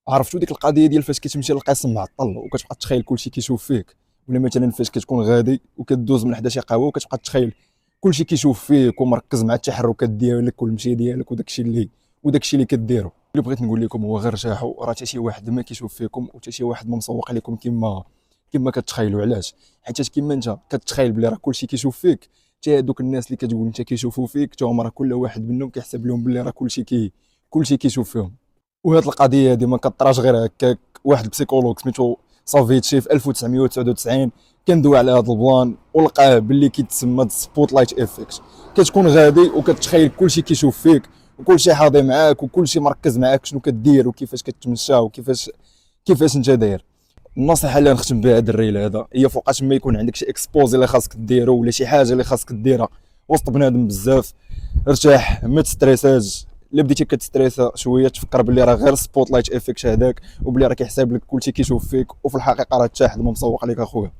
عرفتوا ديك القضيه ديال فاش كتمشي للقسم معطل وكتبقى تخيل كلشي كيشوف فيك، ولا مثلا فاش كتكون غادي وكدوز من حدا شي قهوه وكتبقى تخيل كلشي كيشوف فيك ومركز مع التحركات ديالك والمشي ديالك وداكشي اللي كديرو. اللي بغيت نقول لكم هو غير ارتاحوا، راه حتى شي واحد ما كيشوف فيكم وحتى شي واحد ما مسوق لكم كما كتخيلوا. علاش؟ حيت كيما انت كتخيل بلي راه كلشي كيشوف فيك، حتى هذوك الناس اللي كتقول انت كيشوفوا فيك حتى هما راه كل واحد منهم كيحسب لهم بلي راه كلشي كيشوف فيهم. وهاد القضيه هادي ما كطراش غير هكاك. واحد البسيكولوج سميتو سافيتشي في 1999 كان دوى على هذا البلان ولقاه باللي كيتسمى سبوت لايت افكت. كتكون غادي وكتخيل كلشي كيشوف فيك وكلشي حاضي معاك وكلشي مركز معاك شنو كدير وكيفاش كتمشى كيفاش انت داير. النصيحه اللي نختم بها هذا الريل هذا هي فوقاش ما يكون عندك شي اكسبوزي اللي خاصك ديرو ولا شي حاجه اللي خاصك ديرها وسط بنادم بزاف، ارتاح ما تستريساش. الا بديتي كتستريسا شويه تفكر بلي راه غير سبوت لايت افكت هذاك، وبلي راه كيحسب لك كلشي كيشوف فيك، وفي الحقيقه راه حتى حد ما مسوق عليك اخويا.